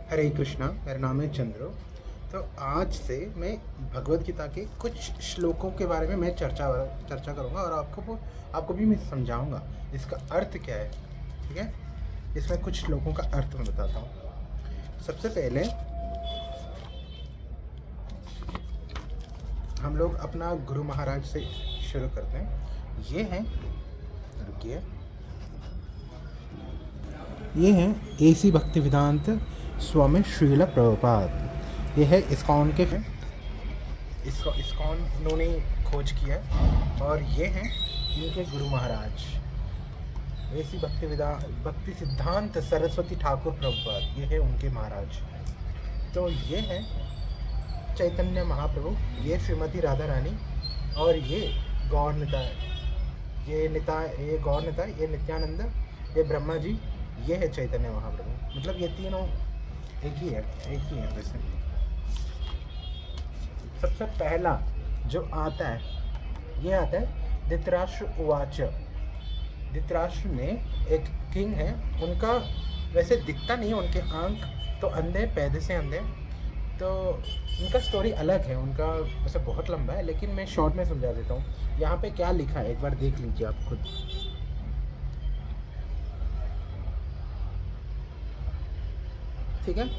हरे कृष्णा। मेरा नाम है चंद्रो। तो आज से मैं भगवत गीता के कुछ श्लोकों के बारे में मैं चर्चा करूँगा और आपको भी मैं समझाऊँगा इसका अर्थ क्या है। ठीक है, इसमें कुछ श्लोकों का अर्थ मैं बताता हूँ। सबसे पहले हम लोग अपना गुरु महाराज से शुरू करते हैं। ये हैं, रुकिए, ये हैं एसी भक्तिवेदांत स्वामी श्रील प्रभुपाद। ये है इस्कॉन के इस्कॉन इन्होंने खोज किया और ये हैं इनके गुरु महाराज एसी भक्ति सिद्धांत सरस्वती ठाकुर प्रभुपाद। ये है उनके महाराज। तो ये है चैतन्य महाप्रभु, ये श्रीमती राधा रानी और ये गौर निताय, ये गौर निताय, ये नित्यानंद, ये ब्रह्मा जी, ये है चैतन्य महाप्रभु। मतलब ये तीनों एक ही है वैसे। सबसे पहला जो आता है ये आता है धृतराष्ट्र उवाच। धृतराष्ट्र में एक किंग है, उनका वैसे दिखता नहीं है, उनके आंख तो अंधे, पैदे से अंधे। तो उनका स्टोरी अलग है, उनका वैसे बहुत लंबा है लेकिन मैं शॉर्ट में समझा देता हूँ। यहाँ पे क्या लिखा है एक बार देख लीजिए आप खुद। ठीक है,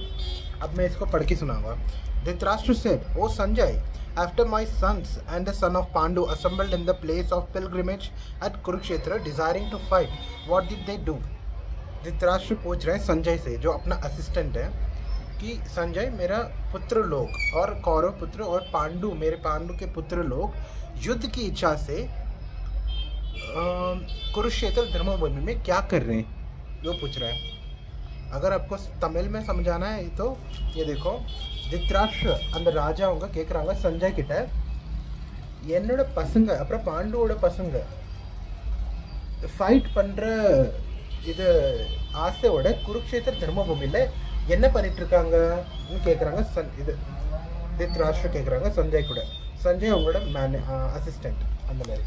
अब मैं इसको पढ़ के सुनाऊंगा। Dhritarashtra said, "O Sanjay, after my sons and the son of Pandu assembled in the place of pilgrimage at Kurukshetra, desiring to fight, what did they do?" Dhritarashtra पूछ रहे हैं संजय से, जो अपना असिस्टेंट है, कि संजय, मेरा पुत्र लोग और कौरव पुत्र और पांडु, मेरे पांडु के पुत्र लोग युद्ध की इच्छा से कुरुक्षेत्र धर्मभूमि में क्या कर रहे हैं, वो पूछ रहा है। अगर आपको तमिल में समझाना है तो ये देखो, धृतराष्ट्र அந்த ராஜாவுங்க கேக்குறாங்க சஞ்சய் கிட்ட, என்னோட பசங்க அப்புறம் பாண்டுவோட பசங்க ஃபைட் பண்ற இது ஆசையோட குருக்ஷேத்திர தர்மபூமியில என்ன பண்ணிட்டு இருக்காங்கன்னு கேக்குறாங்க। இது धृतराष्ट्र கேக்குறாங்க சஞ்சய் கூட। சஞ்சய் அவங்களோட அசிஸ்டன்ட், அந்த மாதிரி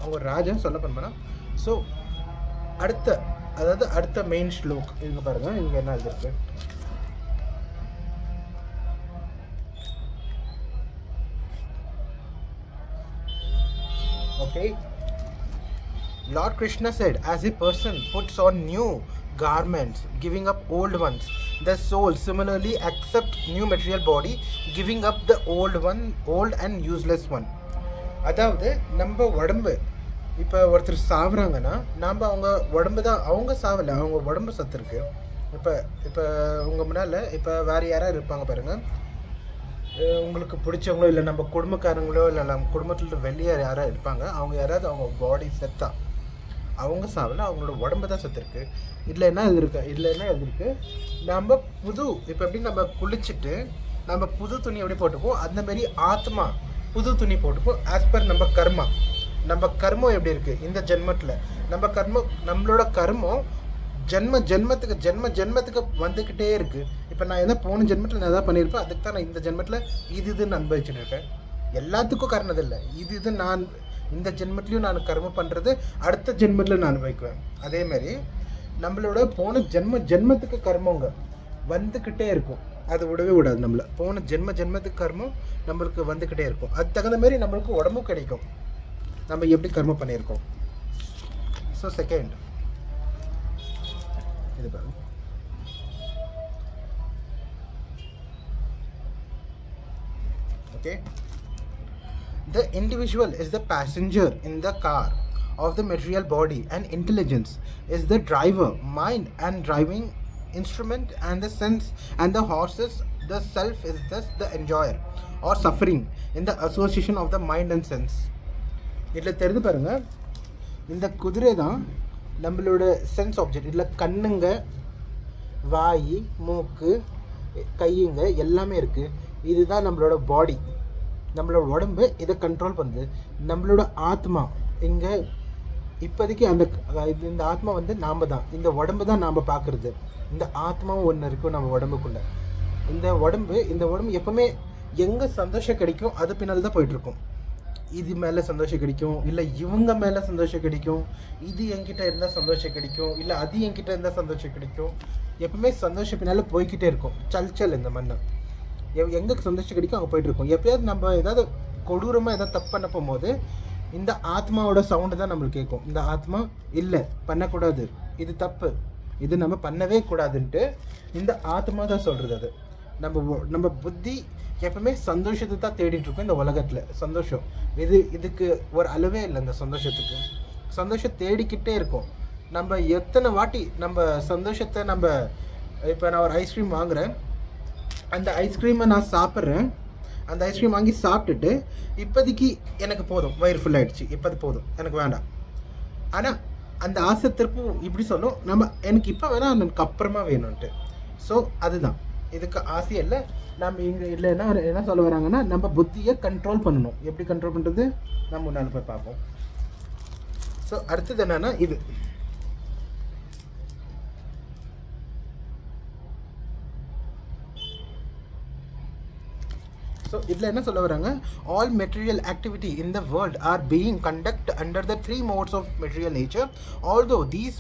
அவங்க ராஜா சொல்ல பண்ணா। ஸோ அடுத்த மெயின் ஸ்லோக் இங்க பாருங்க, இங்க என்ன இருக்கு। Okay, Lord Krishna said, as a person puts on new garments, giving up old ones, the soul similarly accepts new material body, giving up the old and useless one. அதாவது நம்ம உடம்பு, இப்போ ஒருத்தர் சாவுறாங்கன்னா நாம் அவங்க உடம்பு தான், அவங்க சாவலை, அவங்க உடம்பு சத்து இருக்கு। இப்போ உங்கள் முன்னால் இப்போ வேறு யாராவது இருப்பாங்க பாருங்கள், உங்களுக்கு பிடிச்சவங்களோ இல்லை நம்ம குடும்பக்காரங்களோ இல்லை நம்ம குடும்பத்தில் வெளியே யாராவது இருப்பாங்க, அவங்க யாராவது அவங்க பாடி செத்தா அவங்க சாவலை, அவங்களோட உடம்பு தான் செத்து இருக்கு। இதில் என்ன எழுதிருக்கு, நம்ம இப்போ எப்படி நம்ம குளிச்சுட்டு நம்ம புது துணி எப்படி போட்டுப்போம், அந்த மாதிரி ஆத்மா புது துணி போட்டுப்போம் ஆஸ் பர் நம்ம கர்மா। நம்ம கர்மம் எப்படி இருக்குது இந்த ஜென்மத்தில், நம்மளோட கர்மம் ஜென்மத்துக்கு வந்துக்கிட்டே இருக்குது। இப்போ நான் எதாவது போன ஜென்மத்தில் நான் எதாவது பண்ணியிருப்பேன், அதுக்கு தான் நான் இந்த ஜென்மத்தில் இதுன்னு அனுபவிச்சுட்டு இருக்கேன்। எல்லாத்துக்கும் காரணம் இல்லை, இது நான் இந்த ஜென்மத்துலேயும் நான் கர்மம் பண்ணுறது அடுத்த ஜென்மத்தில் நான் அனுபவிக்குவேன்। அதேமாதிரி நம்மளோட போன ஜென்மத்துக்கு கர்மங்க வந்துக்கிட்டே இருக்கும், அது விடவே விடாது। நம்மளை போன ஜென்மத்துக்கு கர்மம் நம்மளுக்கு வந்துக்கிட்டே இருக்கும், அது தகுந்த மாதிரி நம்மளுக்கு உடம்பும் கிடைக்கும், நம்ம எப்படி கர்மம் பண்ணியிருக்கோம்। ஸோ செகண்ட் இது பாருங்க, okay, the individual is the passenger in the car of the material body and intelligence is the driver, mind and driving instrument and the sense and the horses, the self is thus the enjoyer or suffering in the association of the mind and sense. இதில் தெரிந்து பாருங்க, இந்த குதிரை தான் நம்மளோட sense object. இதில் கண்ணுங்க, வாய், மூக்கு, கையுங்க எல்லாமே இருக்குது। இதுதான் நம்மளோட பாடி, நம்மளோட உடம்பு இதை கண்ட்ரோல் பண்ணுது। நம்மளோட ஆத்மா இங்கே இப்போதைக்கு இந்த ஆத்மா வந்து நாம் தான், இந்த உடம்பு தான் நாம் பார்க்குறது। இந்த ஆத்மாவும் ஒன்று இருக்கும் நம்ம உடம்புக்குள்ளே। இந்த உடம்பு எப்போவுமே எங்கே சந்தோஷம் கிடைக்கும் அது பின்னால் தான் போயிட்டுருக்கும்। இது மேலே சந்தோஷம் கிடைக்கும், இல்லை இவங்க மேலே சந்தோஷம் கிடைக்கும், இது என்கிட்ட இருந்தால் சந்தோஷம் கிடைக்கும், இல்லை அது என்கிட்ட இருந்தால் சந்தோஷம் கிடைக்கும். எப்பவுமே சந்தோஷம் பின்னால் போய்கிட்டே இருக்கும். சல் இந்த மண்ணை எங்கே சந்தோஷம் கிடைக்கும் அங்கே போயிட்டு இருக்கும். எப்பயாவது நம்ம ஏதாவது கொடூரமாக ஏதாவது தப்பு பண்ண போகும்போது இந்த ஆத்மாவோட சவுண்டு தான் நம்மளுக்கு கேட்கும். இந்த ஆத்மா இல்லை பண்ணக்கூடாது, இது தப்பு, இது நம்ம பண்ணவே கூடாதுன்ட்டு இந்த ஆத்மா தான் சொல்கிறது. அது நம்ம புத்தி எப்பவுமே சந்தோஷத்தை தான் தேடிட்டு இருக்கோம். இந்த உலகத்தில் சந்தோஷம் இதுக்கு ஒரு அளவே இல்லை. இந்த சந்தோஷத்துக்கு சந்தோஷம் தேடிக்கிட்டே இருக்கும். நம்ம எத்தனை வாட்டி நம்ம சந்தோஷத்தை இப்போ நான் ஒரு ஐஸ்கிரீம் வாங்குகிறேன், அந்த ஐஸ்கிரீமை நான் சாப்பிட்றேன், அந்த ஐஸ்கிரீம் வாங்கி சாப்பிட்டுட்டு இப்போதைக்கு எனக்கு போதும், வயிறு ஃபுல்லாகிடுச்சு, இப்போது போதும், எனக்கு வேண்டாம். ஆனால் அந்த ஆசை திருப்பும் இப்படி சொல்லும், எனக்கு இப்போ வேணாம், எனக்கு அப்புறமா வேணும்ன்ட்டு. ஸோ அதுதான் இதுக்கு ஆசை இல்லை. நம்ம இங்கே இல்லைன்னா என்ன சொல்ல வராங்கன்னா, நம்ம புத்தியை கண்ட்ரோல் பண்ணணும். எப்படி கண்ட்ரோல் பண்ணுறது நம்ம முன்னால் போய் பார்ப்போம். ஸோ அடுத்தது என்னென்னா இது So, இதில் என்ன சொல்ல வராங்க, all material activity in the world are being conducted under the three modes of material nature. Although these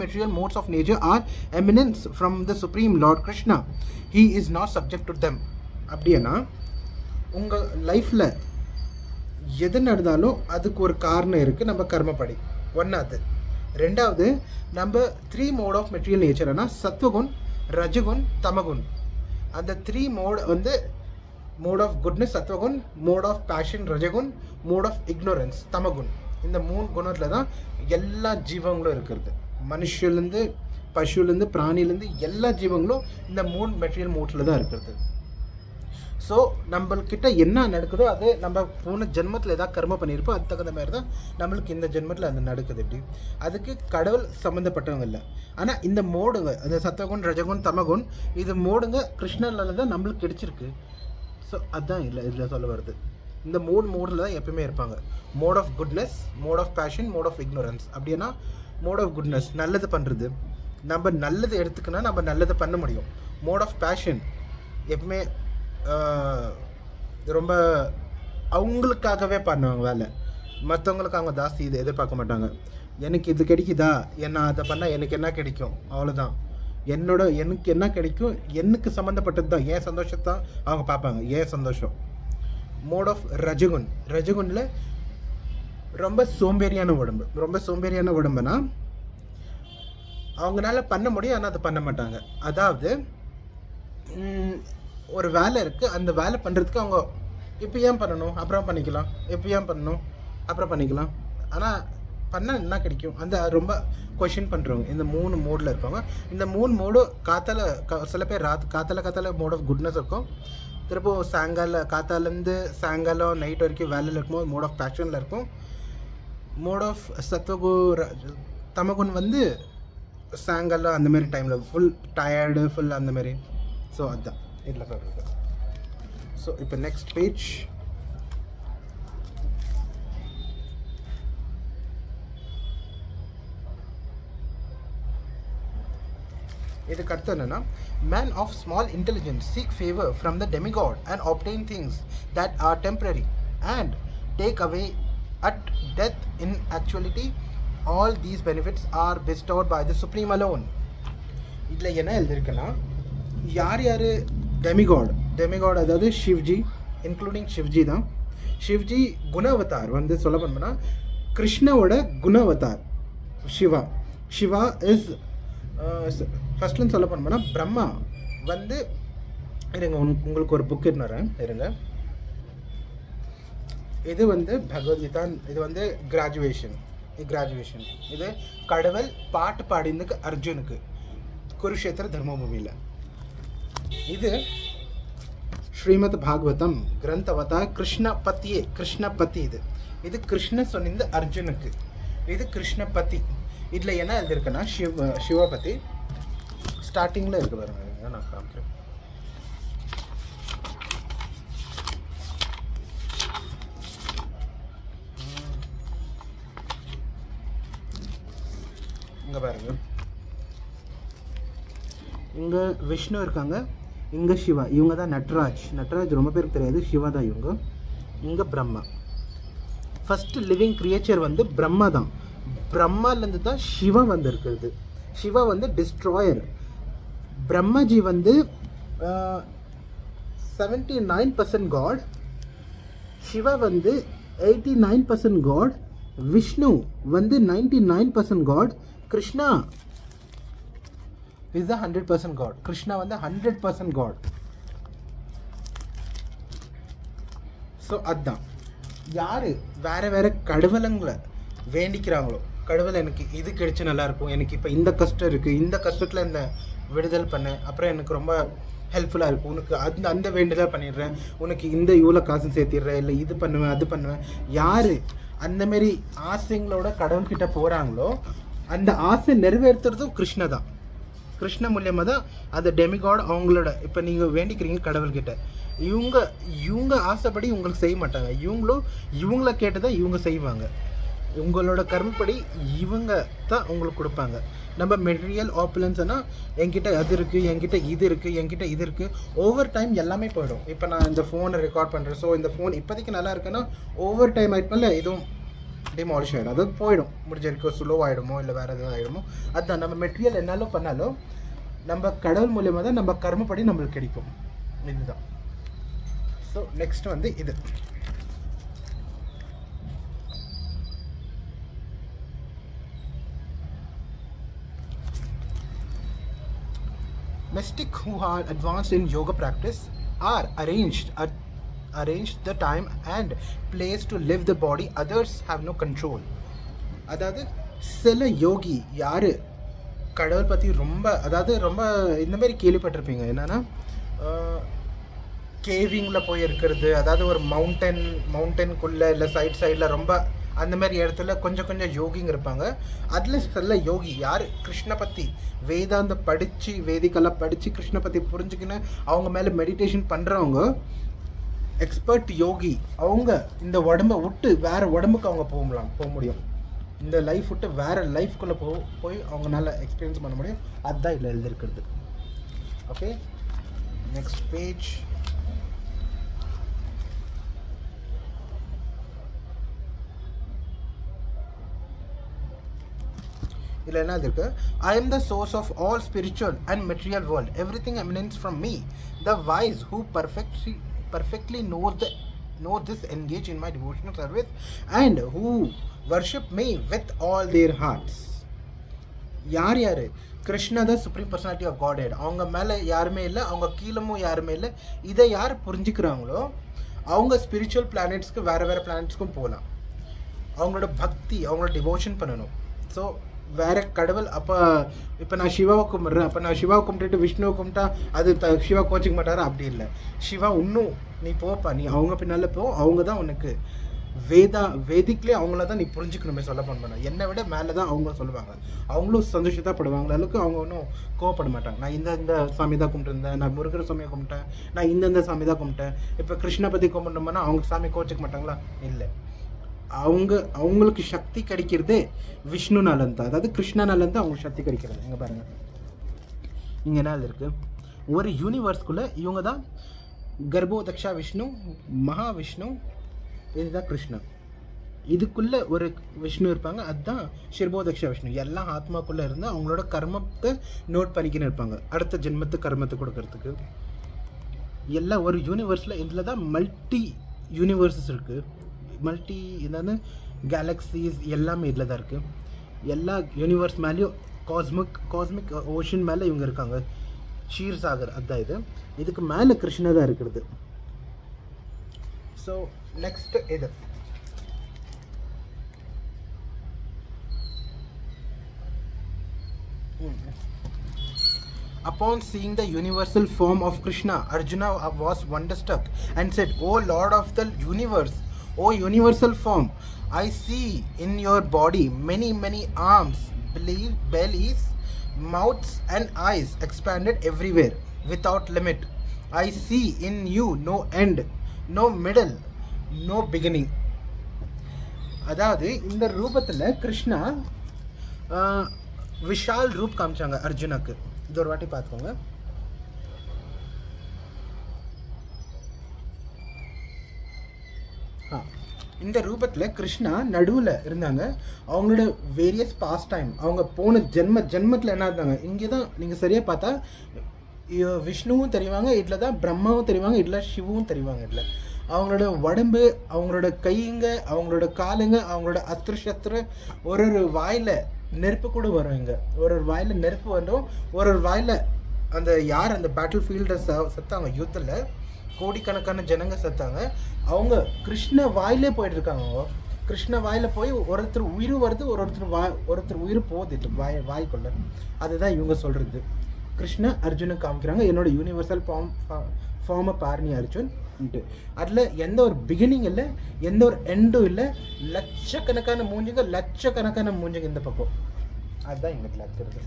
material modes of nature are eminence from the Supreme Lord Krishna, he is not subject to them. அப்படின்னா உங்கள் லைஃப்பில் எது நடந்தாலும் அதுக்கு ஒரு காரணம் இருக்குது, நம்ம கர்மப்படி. ஒன்றாவது. ரெண்டாவது, நம்ம 3 mode of material nature சத்வகுண், ரஜகுண், தமகுண். அந்த 3 mode mode of goodness சத்வகுண், mode of passion ரஜகுண், mode of ignorance தமகுண். இந்த 3 குணத்தில் தான் எல்லா ஜீவங்களும் இருக்கிறது. மனுஷலேருந்து பசுலேருந்து பிராணிலேருந்து எல்லா ஜீவங்களும் இந்த 3 மெட்டீரியல் மோட்ஸில் தான் இருக்கிறது. ஸோ நம்மள்கிட்ட என்ன நடக்குதோ அது நம்ம போன ஜென்மத்தில் ஏதாவது கர்ம பண்ணியிருப்போம், அது தகுந்த மாதிரி தான் நம்மளுக்கு இந்த ஜென்மத்தில் அது நடக்குது. எப்படி அதுக்கு கடவுள் சம்மந்தப்பட்டவங்க இல்லை. ஆனால் இந்த மோடுங்க, அந்த சத்வகுண், ரஜகுண், தமகுண், இது மோடுங்க கிருஷ்ணனால தான் நம்மளுக்கு கிடைச்சிருக்கு. ஸோ அதுதான் இல்லை இதில் சொல்ல வருது. இந்த 3 மோடில் தான் எப்பயுமே இருப்பாங்க. Mode of goodness, mode of passion, mode of ignorance. அப்படின்னா மோட் ஆஃப் குட்னஸ் நல்லது பண்ணுறது, நம்ம நல்லது எடுத்துக்கினா நம்ம நல்லது பண்ண முடியும். மோட் ஆஃப் பேஷன் எப்பவுமே ரொம்ப அவங்களுக்காகவே பண்ணுவாங்க வேலை, மற்றவங்களுக்கு அவங்க ஜாஸ்தி இது எதிர்பார்க்க மாட்டாங்க. எனக்கு இது கிடைக்குதா, என்ன அதை பண்ணால் எனக்கு என்ன கிடைக்கும், அவ்வளோதான். எனக்கு என்ன கிடைக்கும், எனக்கு சம்மந்தப்பட்டது தான், ஏன் சந்தோஷத்தான் அவங்க பார்ப்பாங்க, ஏன் சந்தோஷம். மோட் ஆஃப் ரஜகுன், ரஜகுனில் ரொம்ப சோம்பேறியான உடம்பு. ரொம்ப சோம்பேறியான உடம்புனா அவங்களால பண்ண முடியும், ஆனால் அதை பண்ண மாட்டாங்க. அதாவது ஒரு வேலை இருக்குது, அந்த வேலை பண்ணுறதுக்கு அவங்க இப்போ ஏன் பண்ணணும், அப்புறம் பண்ணிக்கலாம், இப்போ ஏன் பண்ணணும், அப்புறம் பண்ணிக்கலாம், ஆனால் பண்ணால் என்ன கிடைக்கும், அந்த ரொம்ப கொஷின் பண்ணுறவங்க இந்த 3 மோடில் இருப்பாங்க. இந்த 3 மோடு சில பேர் காத்தால மோட் ஆஃப் குட்னஸ் இருக்கும். திரும்ப காத்தாலேருந்து சாயங்காலம் நைட் வரைக்கும் வேலையில் இருக்கும்போது மோட் ஆஃப் பேஷனில் இருக்கும். மோட் ஆஃப் சத்வகு தமகுன் சாயங்காலம் அந்தமாரி டைமில் ஃபுல் டயர்டு ஃபுல் அந்தமாரி. ஸோ அதுதான் இதில் சொல்கிறது. ஸோ இப்போ நெக்ஸ்ட் பேஜ். இதுக்கு அடுத்து என்னன்னா, man of small intelligence seek favor from the demigod and obtain things that are temporary and take away at death. In actuality all these benefits are bestowed by the supreme alone. இதில் என்ன எழுதிருக்குன்னா, யார் demigod அதாவது சிவ்ஜி, including சிவ்ஜி தான். சிவ்ஜி குண Avatar சொல்ல போனோம்னா கிருஷ்ணவோட குண Avatar Siva is ஃபர்ஸ்ட்லன்னு சொல்ல போனோம்னா பிரம்மா இருங்க, உங்களுக்கு ஒரு புக் எடுத்துறேன் இருங்க. இது பகவத்கீதா, இது கிராஜுவேஷன். இது கடவுள் பாட்டு பாடினதுக்கு அர்ஜுனுக்கு குருஷேத்திர தர்மபூமியில். இது ஸ்ரீமத் பாகவதம் கிரந்தவதா கிருஷ்ணபதி. இது கிருஷ்ண சொன்னிந்த அர்ஜுனுக்கு, இது கிருஷ்ணபதி. இதில் என்ன எழுதிருக்குன்னா சிவபதி. ஸ்டார்டிங்கில் இருக்கு பாருங்க, நான் காமிக்கிறேன். இங்கே பாருங்க, இங்கே விஷ்ணு இருக்காங்க, இங்கே சிவா, இவங்க தான் நட்ராஜ் ரொம்ப பேருக்கு தெரியாது, சிவா தான் இவங்க. இங்கே பிரம்மா. ஃபர்ஸ்ட் லிவிங் கிரியேச்சர் வந்து பிரம்மா தான். பிரம்மாலேருந்து தான் சிவா வந்து இருக்கிறது. சிவா வந்து டிஸ்ட்ராயர். பிரம்மாஜி வந்து 79% காட், சிவா வந்து 89% காட், விஷ்ணு வந்து 99% god, Krishna is the 100% god. Krishna வந்து 100% god. ஸோ அதுதான் யார் வேறு வேறு கடவுளங்களை வேண்டிக்கிறாங்களோ, கடவுள் எனக்கு இது கிடைச்சி நல்லாயிருக்கும், எனக்கு இப்போ இந்த கஷ்டம் இருக்குது, இந்த கஷ்டத்தில் என்ன விடுதல் பண்ண, அப்புறம் எனக்கு ரொம்ப ஹெல்ப்ஃபுல்லாக இருக்கும், உனக்கு அந்த வேண்டுதல் பண்ணிடுறேன், உனக்கு இந்த இவ்வளோ காசு சேர்த்திடுறேன், இல்லை இது பண்ணுவேன் அது பண்ணுவேன். யார் அந்தமாரி ஆசைங்களோட கடவுள்கிட்ட போகிறாங்களோ அந்த ஆசை நிறைவேற்றுறதும் கிருஷ்ண தான். கிருஷ்ண மூலியமாக தான் அந்த டெமிகாட் அவங்களோட இப்போ நீங்கள் வேண்டிக்கிறீங்க கடவுள்கிட்ட, இவங்க ஆசைப்படி உங்களுக்கு செய்ய மாட்டாங்க, இவங்கள கேட்டு தான் இவங்க செய்வாங்க. உங்களோட கர்மப்படி இவங்க தான் உங்களுக்கு கொடுப்பாங்க. நம்ம மெட்டீரியல் ஆப்புலன்ஸ்னா என்கிட்ட அது இருக்குது, என்கிட்ட இது இருக்குது, என்கிட்ட இது இருக்குது, ஓவர் டைம் எல்லாமே போயிடும். இப்போ நான் இந்த ஃபோனை ரெக்கார்ட் பண்ணுறேன், ஸோ இந்த ஃபோன் இப்போதைக்கு நல்லா இருக்குன்னா ஓவர் டைம் ஆகிட்டனால எதுவும் டிமாலிஷ் ஆகிடும், அது போயிடும், முடிஞ்ச வரைக்கும் ஸ்லோ ஆகிடுமோ இல்லை வேறு எதுவும் ஆகிடுமோ. அதுதான் நம்ம மெட்டீரியல் என்னாலும் பண்ணாலும் நம்ம கடவுள் மூலியமாக தான் நம்ம கர்மப்படி நம்மளுக்கு கிடைக்கும். இதுதான். ஸோ நெக்ஸ்ட் வந்து இது mystic who are advanced in yoga practice are arranged the time and place to live the body, others have no control. அதாவது சில யோகி யார் கடவுள் பற்றி ரொம்ப இந்த மாதிரி கேள்விப்பட்டிருப்பீங்க. என்னன்னா கேவிங்கில் போய் இருக்கிறது, அதாவது ஒரு மவுண்டனுக்குள்ளே இல்லை சைடில் ரொம்ப அந்த மாதிரி இடத்துல கொஞ்சம் யோகிங்க இருப்பாங்க. அதில் சில யோகி யார் கிருஷ்ண பற்றி வேதாந்த படித்து வேதிக்கெல்லாம் படித்து கிருஷ்ண பற்றி புரிஞ்சுக்கின்னு அவங்க மேலே மெடிடேஷன் பண்ணுறவங்க எக்ஸ்பர்ட் யோகி. அவங்க இந்த உடம்பை விட்டு வேறு உடம்புக்கு அவங்க போக முடியும். இந்த லைஃப் விட்டு வேறு லைஃப்குள்ளே போய் அவங்களால எக்ஸ்பீரியன்ஸ் பண்ண முடியும். அதுதான் இதில் எழுதியிருக்கிறது. Okay, next page. இதில் என்ன இருக்கு? I am the source of all spiritual and material world. Everything emanates from me. The wise who perfectly know this engage in my devotional service and who worship me with all their hearts. யார் கிருஷ்ணா தான் supreme personality of Godhead. அவங்க மேலே யாருமே இல்லை, அவங்க கீழமும் யாருமே இல்லை. இதை யார் புரிஞ்சுக்கிறாங்களோ அவங்க ஸ்பிரிச்சுவல் பிளானட்ஸ்க்கு வேறு பிளானட்ஸ்க்கும் போகலாம். அவங்களோட பக்தி, அவங்களோட டிவோஷன் பண்ணணும். ஸோ வேறு கடவுள் இப்போ நான் சிவாவை கும்பிட்றேன், அப்போ நான் சிவாவை கும்பிட்டுட்டு விஷ்ணுவை கும்பிட்டா அது சிவா கோச்சிக்க மாட்டாரா? அப்படி இல்லை. சிவா இன்னும் நீ போப்பா, நீ அவங்க பின்னால் போ, அவங்க தான் உனக்கு வேதிக்லேயே அவங்கள தான் நீ புரிஞ்சுக்கணுமே சொல்ல பண்ண, என்னை விட மேலே தான் அவங்க சொல்லுவாங்க. அவங்களும் சந்தோஷத்தான் படுவாங்க, அளவுக்கு அவங்க ஒன்றும் கோவப்பட மாட்டாங்க. நான் இந்த சாமி தான் கும்பிட்டுருந்தேன், நான் முருகர் சாமியை கும்பிட்டேன், நான் இந்த சாமி தான் கும்பிட்டேன், இப்போ கிருஷ்ண பற்றி கும்பிட்டோம்னா அவங்க சாமி கோச்சிக்க மாட்டாங்களா? இல்லை. அவங்களுக்கு சக்தி கிடைக்கிறதே விஷ்ணு நலன், அதாவது கிருஷ்ணா நலன் தான் அவங்களுக்கு சக்தி கிடைக்கிறது. இங்கே பாருங்க, இங்கே என்ன இருக்கு? ஒரு யூனிவர்ஸ்குள்ள இவங்க தான் கர்ப்போதக்ஷா விஷ்ணு, மகாவிஷ்ணு, இதுதான் கிருஷ்ணா. இதுக்குள்ள ஒரு விஷ்ணு இருப்பாங்க, அதுதான் சிர்போதக்ஷா விஷ்ணு. எல்லாம் ஆத்மாக்குள்ள இருந்து அவங்களோட கர்மத்தை நோட் பண்ணிக்கின்னு இருப்பாங்க, அடுத்த ஜென்மத்து கர்மத்தை கொடுக்கறதுக்கு. எல்லாம் ஒரு யூனிவர்ஸில் இதில் தான் மல்டி யூனிவர்ஸஸ் இருக்குது, மல்டி என்னன்னு கேலக்ஸிஸ் எல்லாமே இதில் தான் இருக்குது. எல்லா யூனிவர்ஸ் மேலேயும் காஸ்மிக் ஓஷன் மேலே இவங்க இருக்காங்க. ஷீர் சாகர் அதுதான் இது. இதுக்கு மேலே கிருஷ்ணா தான் இருக்கிறது. ஸோ நெக்ஸ்ட் இது Upon seeing the universal form of Krishna, Arjuna was wonderstruck and said, "O Lord of the universe, O universal form, I see in your body many arms, bellies, mouths and eyes expanded everywhere without limit. I see in you no end, no middle, no beginning." அதாவது இந்த ரூபத்தில் கிருஷ்ணா விஷால் ரூப் காமிச்சாங்க அர்ஜுனாக்கு. இது ஒரு வாட்டி பார்த்துக்கோங்க. இந்த ரூபத்தில் கிருஷ்ணா நடுவில் இருந்தாங்க. அவங்களோட வேரியஸ் பாஸ்ட் டைம், அவங்க போன ஜென்மத்தில் என்ன இருந்தாங்க, இங்கே தான் நீங்கள் சரியாக பார்த்தா விஷ்ணுவும் தெரிவாங்க, இதில் தான் பிரம்மாவும் தெரிவாங்க, இதில் சிவும் தெரிவாங்க. இதில் அவங்களோட உடம்பு, அவங்களோட கைங்க, அவங்களோட காலுங்க, அவங்களோட அஸ்திர சஸ்திர, ஒரு வாயில் நெருப்பு கூட வரும். இங்கே ஒரு வாயில் நெருப்பு வரும், ஒரு வாயில் அந்த யார் அந்த பேட்டில் ஃபீல்டை செத்தாங்க, யுத்தத்தில் கோடிக்கணக்கான ஜனங்க செத்தாங்க. அவங்க கிருஷ்ண வாயிலே போயிட்டு இருக்காங்க. கிருஷ்ண வாயில் போய் ஒருத்தர் உயிர் வருது, ஒருத்தர் உயிர் போகுது வாய்க்குள்ள. அதுதான் இவங்க சொல்கிறது. கிருஷ்ண அர்ஜுனை காமிக்கிறாங்க, என்னோட யூனிவர்சல் ஃபார்மை பாருனி அர்ஜுன். அதில் எந்த ஒரு பிகினிங் இல்லை, எந்த ஒரு எண்டும் இல்லை. லட்சக்கணக்கான மூஞ்சிங்க இந்த பக்கம். அதுதான் எங்களுக்கு இருக்கிறது.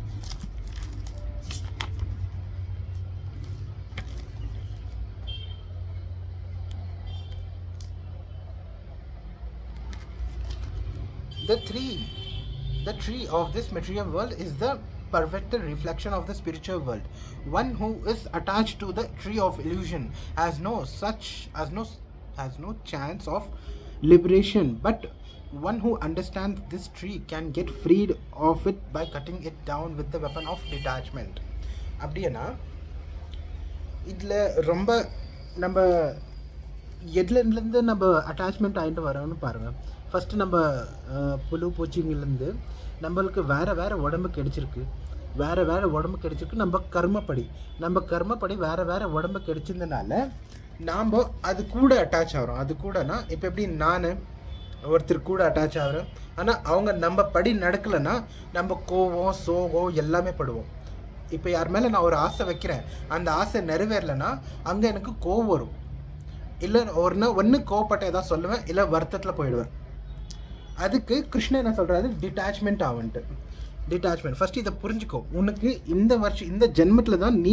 The tree of this material world is the perfect reflection of the spiritual world. One who is attached to the tree of illusion has no chance of liberation, but one who understands this tree can get freed of it by cutting it down with the weapon of detachment. அப்படினா இதில் ரொம்ப நம்ம எதுலேருந்து நம்ம attachment ஆகிட்டு வரோம்னு பாருங்கள். First நம்ம புழு பூச்சிங்கலேருந்து நம்மளுக்கு வேறு உடம்பு கிடைச்சிருக்கு, நம்ம கர்மப்படி வேறு உடம்பு கிடைச்சிருந்தனால நாம் அது கூட அட்டாச் ஆகிறோம். அது கூடனா இப்போ எப்படி நான் ஒருத்தர் கூட அட்டாச் ஆகிறோம், ஆனால் அவங்க நம்ம படி நடக்கலைன்னா நம்ம கோவம் சோகம் எல்லாமே படுவோம். இப்போ யார் மேலே நான் ஒரு ஆசை வைக்கிறேன், அந்த ஆசை நிறைவேறலைன்னா அங்கே எனக்கு கோவம் வரும். இல்லை ஒன்று கோவப்பட்ட ஏதாவது சொல்லுவேன், இல்லை வருத்தத்தில் போயிடுவேன். அதுக்கு கிருஷ்ணன் என்ன சொல்கிறாரு, டிட்டாச்மெண்ட் ஆகன்ட்டு. டிட்டாச்மெண்ட் ஃபஸ்ட்டு இதை புரிஞ்சுக்கோ. உனக்கு இந்த ஜென்மத்தில் தான் நீ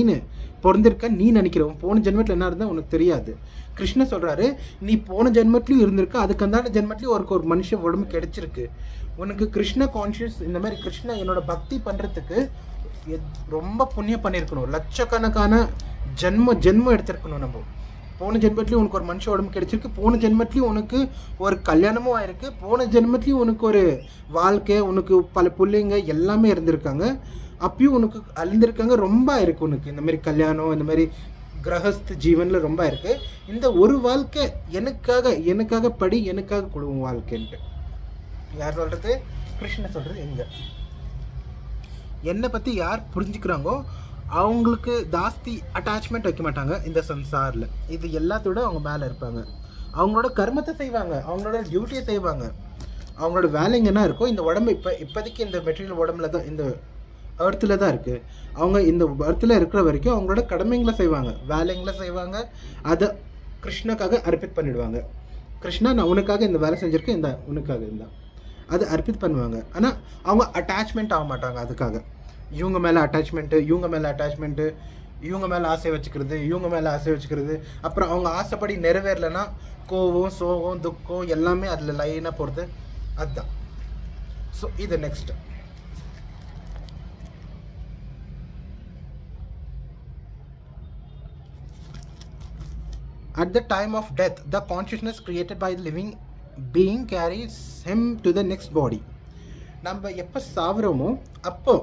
பிறந்திருக்க நீ நினைக்கிறவன், போன ஜென்மத்தில் என்ன இருந்தால் உனக்கு தெரியாது. கிருஷ்ணன் சொல்கிறாரு, நீ போன ஜென்மத்துலையும் இருந்திருக்க, அதுக்கு அந்தாண்ட ஜென்மத்துலையும் ஒரு மனுஷன் உடம்பு கிடைச்சிருக்கு. உனக்கு கிருஷ்ண கான்ஷியஸ், இந்த மாதிரி கிருஷ்ண என்னோட பக்தி பண்ணுறதுக்கு ரொம்ப புண்ணியம் பண்ணியிருக்கணும், லட்சக்கணக்கான ஜென்மம் எடுத்திருக்கணும். நம்ம போன ஜென்மத்துலேயும் உனக்கு ஒரு மனுஷ உடம்பு கிடைச்சிருக்கு, போன ஜென்மத்துலேயும் உனக்கு ஒரு கல்யாணமும் ஆயிருக்கு, போன ஜென்மத்துலேயும் உனக்கு ஒரு வாழ்க்கை, உனக்கு பல பிள்ளைங்க எல்லாமே இருந்திருக்காங்க, அப்பயும் உனக்கு அழிந்திருக்காங்க, ரொம்ப ஆயிருக்கு உனக்கு இந்த மாதிரி கல்யாணம், இந்த மாதிரி கிரகஸ்த ஜீவனில் ரொம்ப இருக்குது. இந்த ஒரு வாழ்க்கை எனக்காக படி, எனக்காக கொடுவோம் வாழ்க்கைன்ட்டு யார் சொல்கிறது? கிருஷ்ணன் சொல்கிறது. என்னை பற்றி யார் புரிஞ்சுக்கிறாங்கோ அவங்களுக்கு ஜாஸ்தி அட்டாச்மெண்ட் வைக்க மாட்டாங்க இந்த சம்சாரில். இது எல்லாத்தோட அவங்க மேலே இருப்பாங்க, அவங்களோட கர்மத்தை செய்வாங்க, அவங்களோட டியூட்டியை செய்வாங்க, அவங்களோட வேலைங்க என்ன இருக்கோ. இந்த உடம்பு இப்போதைக்கு இந்த மெட்டீரியல் உடம்புல தான், இந்த எர்த்தில் தான் இருக்குது. அவங்க இந்த எர்த்தில் இருக்கிற வரைக்கும் அவங்களோட கடமைங்களை செய்வாங்க, வேலைங்களை செய்வாங்க, அதை கிருஷ்ணக்காக அர்ப்பித் பண்ணிடுவாங்க. கிருஷ்ணா நான் உனக்காக இந்த வேலை செஞ்சுருக்கேன், உனக்காக அதை அர்ப்பித் பண்ணுவாங்க. ஆனால் அவங்க அட்டாச்மெண்ட் ஆக மாட்டாங்க. அதுக்காக இவங்க மேலே அட்டாச்மெண்ட்டு, இவங்க மேலே ஆசை வச்சுக்கிறது, அப்புறம் அவங்க ஆசைப்படி நிறைவேறலைன்னா கோவம் சோகம் துக்கம் எல்லாமே அதில் லைனாக போகிறது. அதுதான். ஸோ இது next. At the time of death, the consciousness created by the living being carries him to the next body. நம்ம எப்போ சாவுறோமோ அப்போ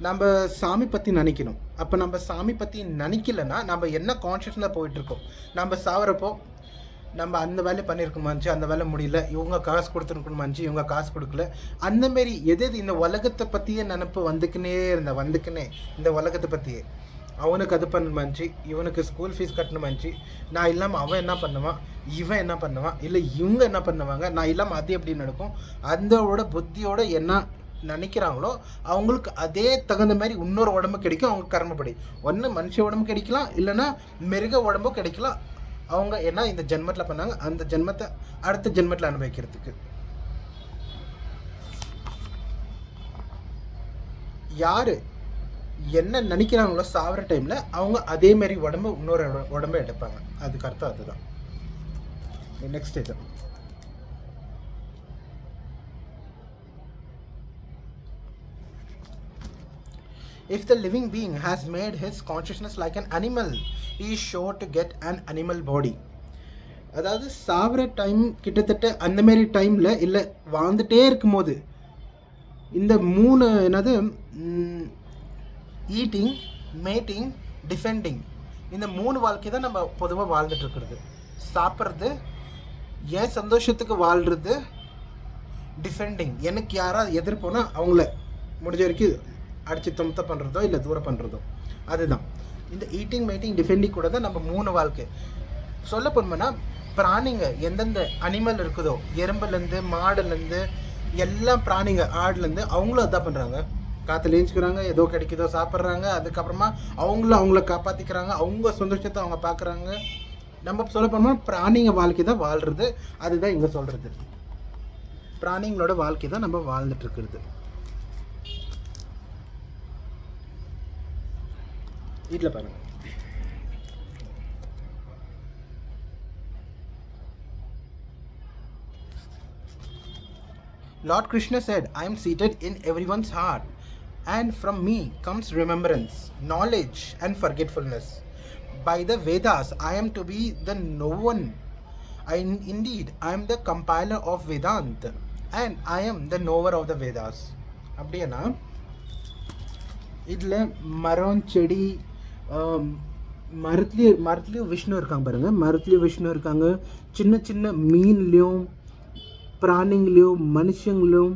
நம்ம சாமி பற்றி நினைக்கணும். அப்போ நம்ம சாமி பற்றி நினைக்கலன்னா நம்ம என்ன கான்ஷியஸில் போயிட்டுருக்கோம். நம்ம சாவுறப்போ நம்ம அந்த வேலை பண்ணியிருக்கோமாச்சு, அந்த வேலை முடியல, இவங்க காசு கொடுத்துருக்கணுமாச்சு, இவங்க காசு கொடுக்கல, அந்தமாரி எது இந்த உலகத்தை பற்றியே நினப்பு வந்துக்கினே இந்த உலகத்தை பற்றியே. அவனுக்கு அது பண்ணணுமாச்சு, இவனுக்கு ஸ்கூல் ஃபீஸ் கட்டணுமாச்சு, நான் இல்லாமல் அவன் என்ன பண்ணுவான், இவன் என்ன பண்ணுவான், இல்லை இவங்க என்ன பண்ணுவாங்க, நான் இல்லாமல் அது எப்படி நடக்கும், அந்தோட புத்தியோட என்ன நினைக்கிறாங்களோ அவங்களுக்கு அதே தகுந்த மாதிரி இன்னொரு உடம்பு கிடைக்கும். அவங்க கர்மப்படி ஒன்று மனுஷ உடம்பு கிடைக்கலாம், இல்லைன்னா மிருக உடம்பும் கிடைக்கலாம். அவங்க என்ன இந்த ஜென்மத்தில் பண்ணாங்க, அந்த ஜென்மத்தை அடுத்த ஜென்மத்தில் அனுபவிக்கிறதுக்கு. யாரு என்ன நினைக்கிறாங்களோ சாவர டைம்ல அவங்க அதே மாதிரி உடம்பு இன்னொரு உடம்பை எடுப்பாங்க. அதுக்கு அர்த்தம் அதுதான். நெக்ஸ்ட் இது. If the living being has made his consciousness like an animal, he is sure to get an animal body. அதாவது சாவர டைம் கிட்டத்தட்ட அந்த மாதிரி டைமில் இல்லை வாழ்ந்துட்டே இருக்கும்போது இந்த 3 என்னது ஈட்டிங், மேட்டிங், டிஃபெண்டிங், இந்த 3 வாழ்க்கை தான் நம்ம பொதுவாக வாழ்ந்துட்டு இருக்கிறது. சாப்பிட்றது, என் சந்தோஷத்துக்கு வாழ்கிறது, டிஃபெண்டிங், எனக்கு யாராவது எதிர்ப்போனால் அவங்கள முடிஞ்ச வரைக்கும் அடித்து தொமத்த பண்ணுறதோ இல்லை தூரம் பண்ணுறதோ, அதுதான் இந்த ஈட்டிங், மேட்டிங், டிஃபெண்டிங் கூட தான் நம்ம 3 வாழ்க்கை. சொல்ல போனோம்னா பிராணிங்க எந்தெந்த அனிமல் இருக்குதோ, எறும்புலேருந்து மாடுலேருந்து எல்லா பிராணிங்க, ஆடுலேருந்து அவங்களும் அதான் பண்ணுறாங்க. காற்றுல ஏஞ்சிக்கிறாங்க, ஏதோ கிடைக்குதோ சாப்பிட்றாங்க, அதுக்கப்புறமா அவங்கள காப்பாற்றிக்கிறாங்க, அவங்க சந்தோஷத்தை அவங்க பார்க்குறாங்க. நம்ம சொல்ல போனோம்னா பிராணிங்க வாழ்க்கை தான் வாழ்கிறது. அதுதான் இங்கே சொல்கிறது, பிராணிங்களோட வாழ்க்கை தான் நம்ம வாழ்ந்துட்டு இருக்கிறது. வீட்டில் பாருங்க, Lord Krishna said, I am seated in everyone's heart, and from me comes remembrance, knowledge, and forgetfulness. By the Vedas, I am to be the known. Indeed, I am the compiler of Vedanta, and I am the knower of the Vedas. அப்படின்னா இதில் மரம், செடி, மரத்துலேயும் விஷ்ணு இருக்காங்க பாருங்க. மரத்துலேயும் விஷ்ணு இருக்காங்க. சின்ன சின்ன மீன்லேயும் பிராணிங்களையும் மனுஷங்களும்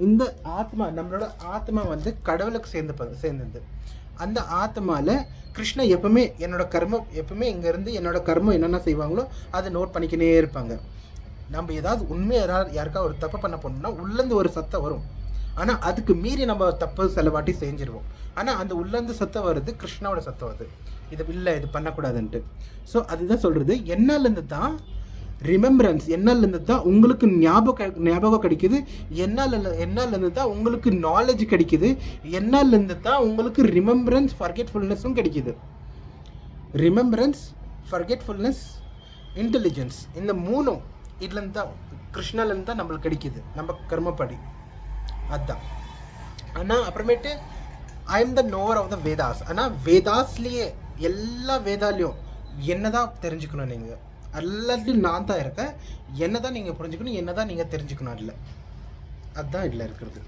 இந்த ஆத்மா, நம்மளோட ஆத்மா வந்து கடவுளுக்கு சேர்ந்தது. அந்த ஆத்மாவில் கிருஷ்ணா எப்பவுமே என்னோட கர்மம், எப்பவுமே இங்கேருந்து என்னோட கர்மம் என்னென்ன செய்வாங்களோ அதை நோட் பண்ணிக்கினே இருப்பாங்க. நம்ம ஏதாவது உண்மையாக யாருக்கா ஒரு தப்பு பண்ண போனோம்னா உள்ளேருந்து ஒரு சத்தம் வரும். ஆனால் அதுக்கு மீறி நம்ம தப்பு சில வாட்டி செஞ்சிருவோம். ஆனால் அந்த உள்ளேருந்து சத்தம் வருது கிருஷ்ணாவோட சத்தம் வருது, இது இல்லை இது பண்ணக்கூடாதுன்ட்டு. ஸோ அதுதான் சொல்கிறது, என்னாலேருந்து தான் ரிமெம்பரன்ஸ், என்னாலேருந்து தான் உங்களுக்கு ஞாபகம் கிடைக்குது, என்னாலேருந்து தான் உங்களுக்கு நாலேஜ் கிடைக்குது, என்னாலேருந்து தான் உங்களுக்கு ரிமெம்பரன்ஸ், ஃபர்கெட்ஃபுல்னஸும் கிடைக்குது. ரிமெம்பரன்ஸ், ஃபர்கெட்ஃபுல்னஸ், இன்டெலிஜென்ஸ், இந்த 3 இதுலேருந்து தான், கிருஷ்ணாலேருந்து தான் நம்மளுக்கு கிடைக்குது நம்ம கர்மப்படி. அதுதான். ஆனால் அப்புறமேட்டு I am the knower of the Vedas. ஆனால் வேதாஸ்லேயே எல்லா வேதாலையும் என்ன தான் தெரிஞ்சுக்கணும், நீங்கள் எல்லாத்துலையும் நான் தான் இருக்கேன், என்ன தான் நீங்கள் புரிஞ்சுக்கணும், என்ன தான் நீங்கள் தெரிஞ்சுக்கணும். இல்லை, அதுதான் இதில் இருக்கிறது.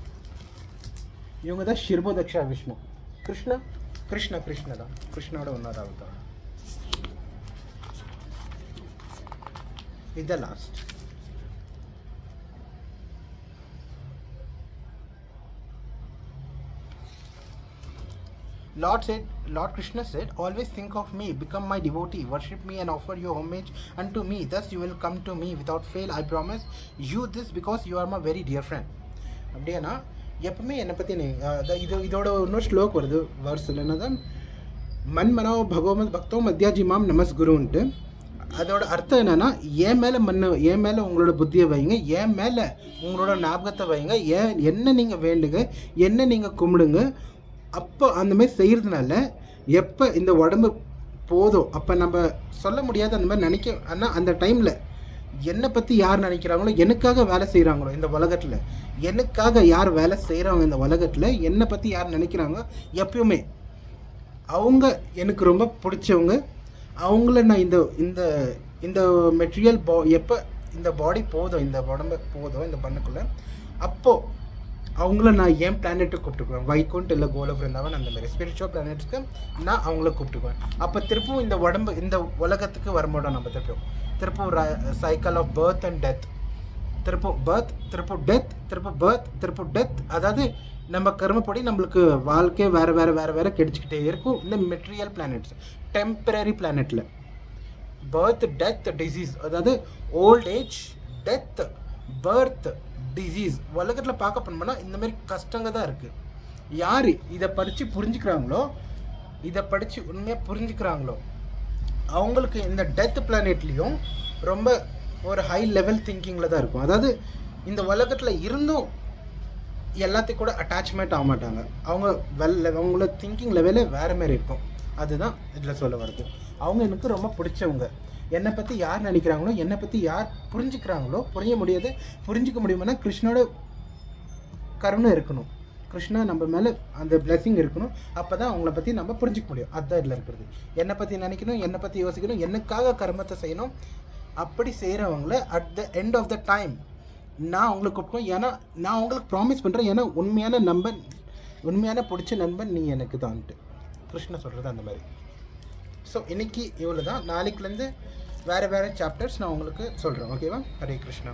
இவங்க தான் ஷிர்போதக்ஷா விஷ்ணு. கிருஷ்ணா தான், கிருஷ்ணோட ஒன்றாவது அவதாரம். இதுதான் last. Lord Krishna said, always think of me, become my devotee, worship me and offer your homage unto me. Thus you will come to me without fail. I promise you this because you are my very dear friend. அப்படின்னா எப்பவுமே என்னை பற்றி இதோட இன்னொரு ஸ்லோக் வருது வர்ஸில், என்னதான் மன்மனோ பகவத் பக்தோ மத்யாஜிமாம் நமஸ் குருன்ட்டு. அதோட அர்த்தம் என்னன்னா, என் மேலே உங்களோட புத்தியை வைங்க, என் மேலே உங்களோட ஞாபகத்தை வைங்க, என்ன நீங்கள் வேண்டுங்க, என்ன நீங்கள் கும்பிடுங்க. அப்போ அந்த மாதிரி செய்கிறதுனால எப்போ இந்த உடம்பு போதும், அப்போ நம்ம சொல்ல முடியாது அந்த மாதிரி நினைக்க. ஆனால் அந்த டைமில் என்னை பற்றி யார் நினைக்கிறாங்களோ, எனக்காக வேலை செய்கிறாங்களோ இந்த உலகத்தில், எனக்காக யார் வேலை செய்கிறாங்க இந்த உலகத்தில், என்னை பற்றி யார் நினைக்கிறாங்க, எப்பயுமே அவங்க எனக்கு ரொம்ப பிடிச்சவங்க. அவங்கள நான் இந்த இந்த மெட்டீரியல் எப்போ இந்த பாடி போதும், இந்த உடம்பு போதும் இந்த பண்ணுக்குள்ளே, அப்போது அவங்கள நான் என் பிளானெட்டுக்கு கூப்பிட்டுக்குவேன். வைகுண்ட் இல்லை கோல பிருந்தாவன் அந்த மாதிரி ஸ்பிரிச்சுவல் பிளானெட்ஸ்க்கு நான் அவங்கள கூப்பிட்டுக்குவேன். அப்போ திருப்பும் இந்த உடம்பு இந்த உலகத்துக்கு வரும்போது நம்ம திருப்பும் cycle of birth and death, திருப்பும் பர்த், திருப்பும் டெத், திருப்பும் பர்த், திருப்பும் டெத். அதாவது நம்ம கர்மப்படி நம்மளுக்கு வாழ்க்கை வேறு கிடைச்சிக்கிட்டே இருக்கும் இந்த மெட்டீரியல் பிளானெட்ஸ். டெம்பரரி பிளானெட்டில் பர்த், டெத், டிசீஸ், அதாவது old age, death, birth, disease உலகத்தில் பார்க்க போனோம்னா இந்த மாதிரி கஷ்டங்க தான் இருக்குது. யார் இதை படித்து புரிஞ்சுக்கிறாங்களோ, இதை படித்து உண்மையாக புரிஞ்சுக்கிறாங்களோ, அவங்களுக்கு இந்த டெத் பிளானெட்லேயும் ரொம்ப ஒரு ஹை லெவல் திங்கிங்கில் தான் இருக்கும். அதாவது இந்த உலகத்தில் இருந்தும் எல்லாத்தையும் கூட அட்டாச்மெண்ட் ஆக மாட்டாங்க. அவங்களோட திங்கிங் லெவலே வேறு மாதிரி இருக்கும். அதுதான் இதில் சொல்ல வருது. அவங்க எனக்கு ரொம்ப பிடிச்சவங்க. என்னை பற்றி யார் நினைக்கிறாங்களோ, என்னை பற்றி யார் புரிஞ்சுக்கிறாங்களோ, புரிஞ்சிக்க முடியுமானா கிருஷ்ணோட கருணை இருக்கணும், கிருஷ்ணா நம்ம மேலே அந்த பிளெஸிங் இருக்கணும். அப்போ தான் அவங்கள பற்றி நம்ம புரிஞ்சிக்க முடியும். அதுதான் இதில் இருக்கிறது. என்னை பற்றி நினைக்கணும், என்னை பற்றி யோசிக்கணும், எனக்காக கர்மத்தை செய்யணும், அப்படி செய்கிறவங்கள at the end of the time நான் உங்களுக்கு கூப்பிடுவேன். ஏன்னா நான் உங்களுக்கு ப்ராமிஸ் பண்ணுறேன், ஏன்னா உண்மையான நண்பன், உண்மையான பிடிச்ச நண்பன் நீ எனக்கு தான்ட்டு கிருஷ்ணா சொல்கிறது அந்த மாதிரி. ஸோ இன்றைக்கி இவ்வளோ தான். நாளைக்குலேருந்து வேறு சாப்டர்ஸ் நான் உங்களுக்கு சொல்கிறேன். ஓகேவா? ஹரே கிருஷ்ணா.